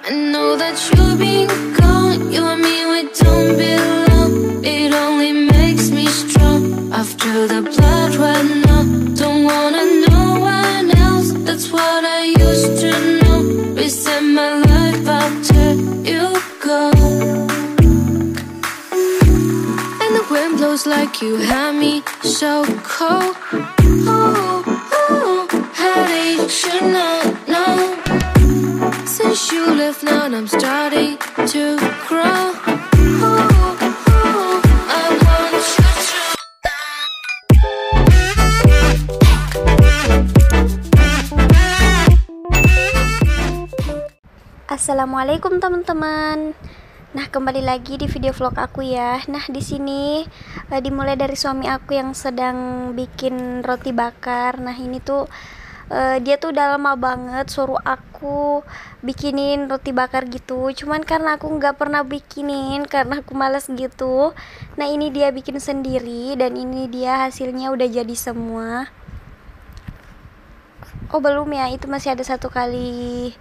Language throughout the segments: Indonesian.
I know that you've been gone. You and me, we don't belong. It only makes me strong. After the blood ran out, don't wanna know one else. That's what I used to know. Reset my life after you go. And the wind blows like you had me so cold. Oh, oh, how did you know? Since you left now I'm starting to grow. Oh, oh, I want you to. Assalamualaikum teman-teman. Nah, kembali lagi di video vlog aku ya. Nah, di sini dimulai dari suami aku yang sedang bikin roti bakar. Nah, ini tuh dia tuh udah lama banget suruh aku bikinin roti bakar gitu. Cuman karena aku nggak pernah bikinin karena aku malas gitu. Nah, ini dia bikin sendiri dan ini dia hasilnya udah jadi semua. Oh, belum ya, itu masih ada satu kali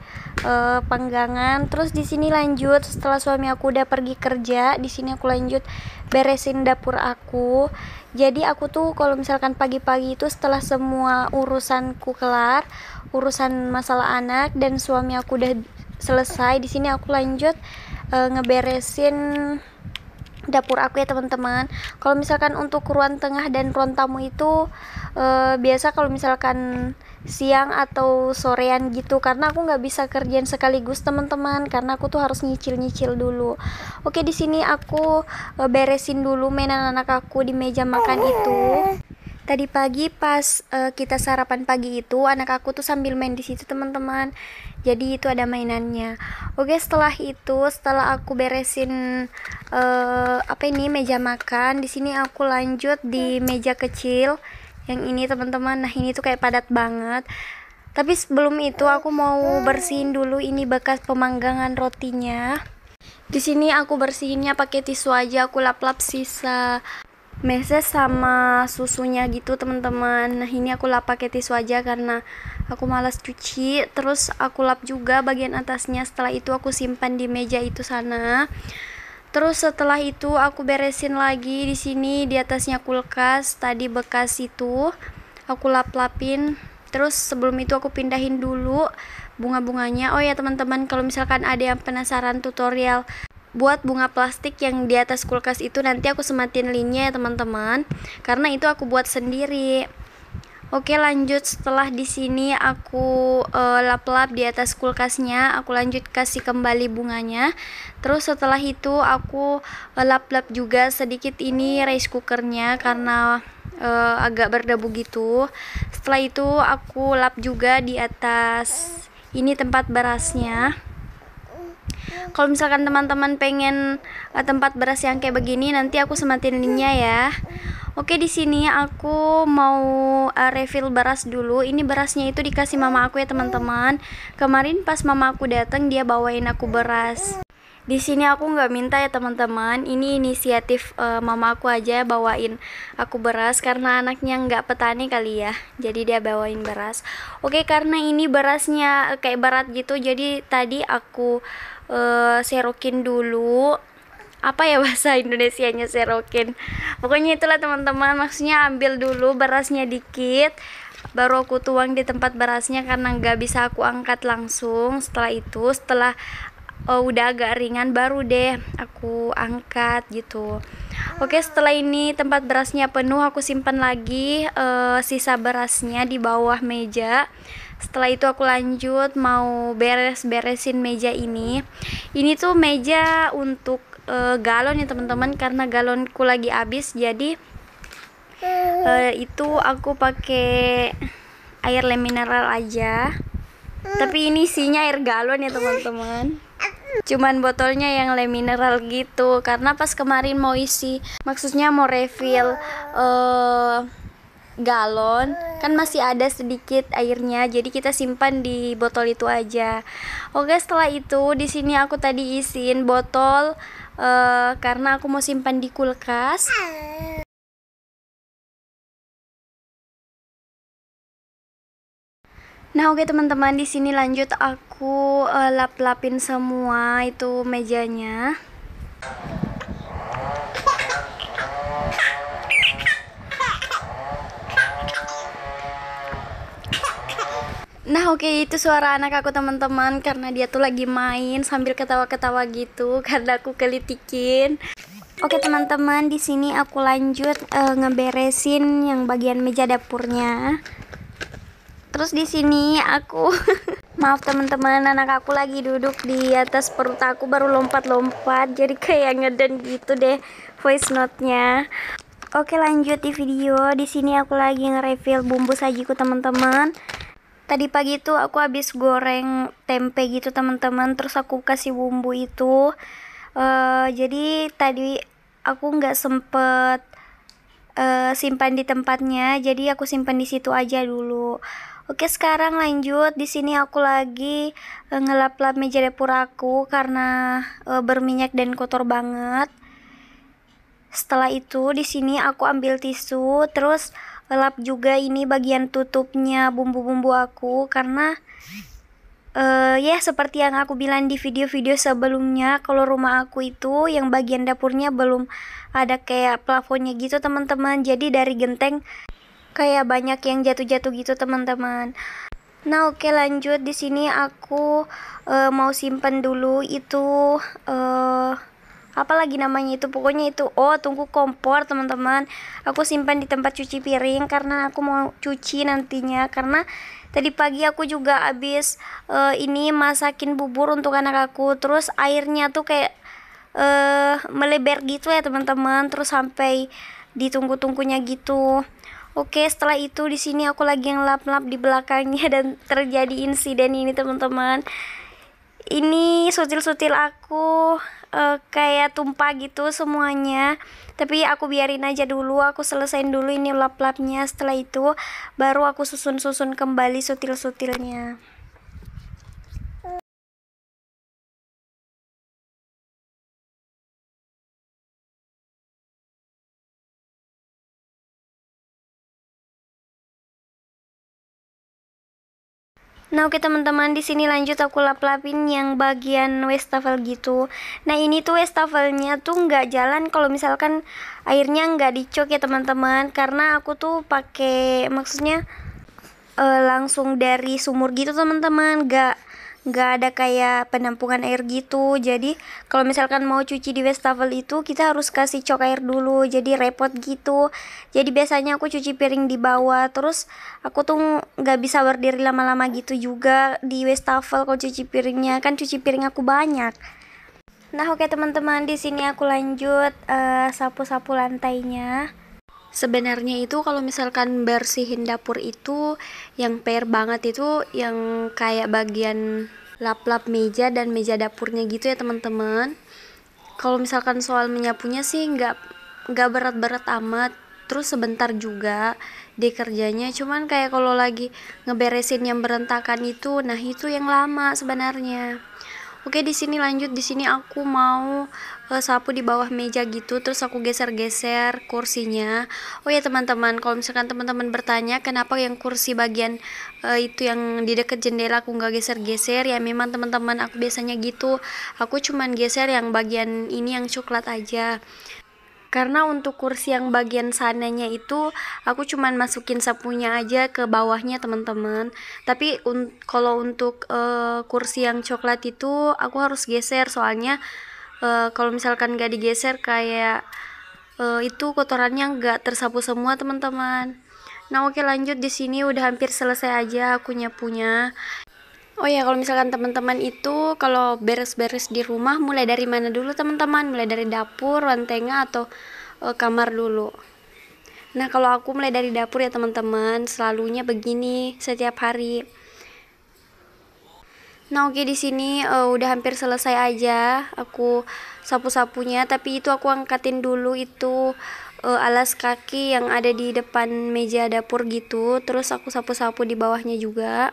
panggangan. Terus di sini lanjut setelah suami aku udah pergi kerja, di sini aku lanjut beresin dapur aku. Jadi aku tuh kalau misalkan pagi-pagi itu setelah semua urusanku kelar, urusan masalah anak dan suami aku udah selesai, di sini aku lanjut ngeberesin dapur aku ya teman-teman. Kalau misalkan untuk ruang tengah dan ruang tamu itu biasa kalau misalkan siang atau sorean gitu, karena aku nggak bisa kerjaan sekaligus teman-teman, karena aku tuh harus nyicil-nyicil dulu. Oke, di sini aku beresin dulu mainan anak aku di meja makan itu. Tadi pagi pas kita sarapan pagi itu anak aku tuh sambil main di situ teman-teman. Jadi itu ada mainannya. Oke, setelah itu setelah aku beresin meja makan, di sini aku lanjut di meja kecil yang ini teman-teman. Nah, ini tuh kayak padat banget. Tapi sebelum itu aku mau bersihin dulu ini bekas pemanggangan rotinya. Di sini aku bersihinnya pakai tisu aja, aku lap-lap sisa meses sama susunya gitu teman-teman. Nah, ini aku lap pakai tisu aja karena aku malas cuci. Terus aku lap juga bagian atasnya. Setelah itu aku simpan di meja itu sana. Terus setelah itu aku beresin lagi di sini di atasnya kulkas. Tadi bekas itu aku lap-lapin. Terus sebelum itu aku pindahin dulu bunga-bunganya. Oh ya teman-teman, kalau misalkan ada yang penasaran tutorial buat bunga plastik yang di atas kulkas itu, nanti aku sematin linknya ya teman-teman, karena itu aku buat sendiri. Oke, lanjut setelah di sini aku lap-lap di atas kulkasnya, aku lanjut kasih kembali bunganya. Terus setelah itu aku lap-lap juga sedikit ini rice cookernya karena agak berdebu gitu. Setelah itu aku lap juga di atas ini tempat berasnya. Kalau misalkan teman-teman pengen tempat beras yang kayak begini, nanti aku sematin linknya ya. Oke, di sini aku mau refill beras dulu. Ini berasnya itu dikasih mama aku ya teman-teman. Kemarin pas mama aku datang dia bawain aku beras. Di sini aku nggak minta ya teman-teman. Ini inisiatif mama aku aja bawain aku beras karena anaknya nggak petani kali ya. Jadi dia bawain beras. Oke, karena ini berasnya kayak berat gitu, jadi tadi aku serokin dulu. Apa ya bahasa Indonesianya serokin? Pokoknya itulah teman-teman, maksudnya ambil dulu berasnya dikit, baru aku tuang di tempat berasnya karena nggak bisa aku angkat langsung. Setelah itu setelah udah agak ringan baru deh aku angkat gitu. Oke, setelah ini tempat berasnya penuh, aku simpan lagi sisa berasnya di bawah meja. Setelah itu aku lanjut mau beres-beresin meja ini. Ini tuh meja untuk galon ya teman-teman, karena galonku lagi habis, jadi itu aku pakai air le mineral aja. Tapi ini isinya air galon ya teman-teman. Cuman botolnya yang le mineral gitu, karena pas kemarin mau isi, maksudnya mau refill galon kan masih ada sedikit airnya, jadi kita simpan di botol itu aja. Oke, setelah itu di sini aku tadi isiin botol karena aku mau simpan di kulkas. Nah, oke teman-teman, di sini lanjut aku lap-lapin semua itu mejanya. Nah, oke, itu suara anak aku teman-teman, karena dia tuh lagi main sambil ketawa-ketawa gitu karena aku kelitikin. Oke teman-teman, di sini aku lanjut ngeberesin yang bagian meja dapurnya. Terus di sini aku maaf teman-teman, anak aku lagi duduk di atas perut aku baru lompat-lompat, jadi kayak ngeden gitu deh voice note-nya. Oke, lanjut di video. Di sini aku lagi nge-refill bumbu sajiku teman-teman. Tadi pagi tuh aku habis goreng tempe gitu teman-teman, terus aku kasih bumbu itu. Jadi tadi aku nggak sempet simpan di tempatnya, jadi aku simpan di situ aja dulu. Oke, sekarang lanjut. Di sini aku lagi ngelap-lap meja dapur aku karena berminyak dan kotor banget. Setelah itu di sini aku ambil tisu, terus lap juga ini bagian tutupnya bumbu-bumbu aku karena ya seperti yang aku bilang di video-video sebelumnya, kalau rumah aku itu yang bagian dapurnya belum ada kayak plafonnya gitu teman-teman, jadi dari genteng kayak banyak yang jatuh-jatuh gitu teman-teman. Nah, oke, lanjut. Di sini aku mau simpen dulu itu apa lagi namanya itu, pokoknya itu tungku kompor teman-teman. Aku simpan di tempat cuci piring karena aku mau cuci nantinya, karena tadi pagi aku juga habis ini masakin bubur untuk anak aku, terus airnya tuh kayak melebar gitu ya teman-teman, terus sampai di tungku-tungkunya gitu. Oke, setelah itu di sini aku lagi ngelap-lap di belakangnya dan terjadi insiden ini teman-teman. Ini sutil-sutil aku kayak tumpah gitu semuanya, tapi aku biarin aja dulu, aku selesain dulu ini lap-lapnya. Setelah itu baru aku susun-susun kembali sutil-sutilnya. Nah, oke teman-teman, di sini lanjut aku lap-lapin yang bagian wastafel gitu. Nah, ini tuh wastafelnya tuh nggak jalan kalau misalkan airnya nggak dicok ya teman-teman, karena aku tuh pakai, maksudnya langsung dari sumur gitu teman-teman, nggak ada kayak penampungan air gitu. Jadi kalau misalkan mau cuci di wastafel itu kita harus kasih cok air dulu, jadi repot gitu. Jadi biasanya aku cuci piring di bawah, terus aku tuh nggak bisa berdiri lama-lama gitu juga di wastafel kalau cuci piringnya, kan cuci piring aku banyak. Nah, oke teman-teman, di sini aku lanjut sapu-sapu lantainya. Sebenarnya itu kalau misalkan bersihin dapur itu yang PR banget itu yang kayak bagian lap-lap meja dan meja dapurnya gitu ya teman-teman. Kalau misalkan soal menyapunya sih nggak berat-berat amat, terus sebentar juga di kerjanya. Cuman kayak kalau lagi ngeberesin yang berantakan itu, nah itu yang lama sebenarnya. Oke, di sini lanjut. Di sini aku mau sapu di bawah meja gitu, terus aku geser-geser kursinya. Oh ya teman-teman, kalau misalkan teman-teman bertanya kenapa yang kursi bagian itu yang di dekat jendela aku nggak geser-geser, ya memang teman-teman aku biasanya gitu. Aku cuman geser yang bagian ini yang coklat aja. Karena untuk kursi yang bagian sananya itu aku cuman masukin sapunya aja ke bawahnya teman-teman. Tapi kalau untuk kursi yang coklat itu aku harus geser, soalnya kalau misalkan gak digeser kayak itu kotorannya nggak tersapu semua teman-teman. Nah, oke, lanjut. Di sini udah hampir selesai aja aku nyapunya. Oh ya, kalau misalkan teman-teman itu kalau beres-beres di rumah mulai dari mana dulu teman-teman? Mulai dari dapur, ruang tengah, atau kamar dulu? Nah, kalau aku mulai dari dapur ya teman-teman, selalunya begini setiap hari. Nah, oke, di sini udah hampir selesai aja aku sapu-sapunya, tapi itu aku angkatin dulu itu alas kaki yang ada di depan meja dapur gitu, terus aku sapu-sapu di bawahnya juga.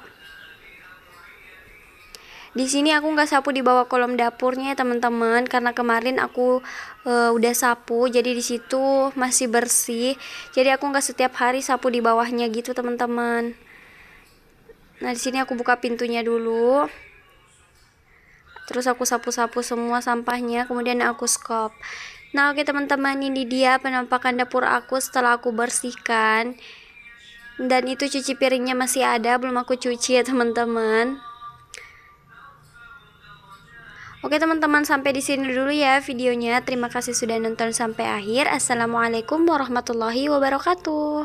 Di sini aku nggak sapu di bawah kolom dapurnya ya teman-teman, karena kemarin aku udah sapu, jadi di situ masih bersih. Jadi aku nggak setiap hari sapu di bawahnya gitu teman-teman. Nah, di sini aku buka pintunya dulu. Terus aku sapu-sapu semua sampahnya, kemudian aku skop. Nah, oke teman-teman, ini dia penampakan dapur aku setelah aku bersihkan. Dan itu cuci piringnya masih ada, belum aku cuci ya teman-teman. Oke teman-teman, sampai di sini dulu ya videonya. Terima kasih sudah nonton sampai akhir. Assalamualaikum warahmatullahi wabarakatuh.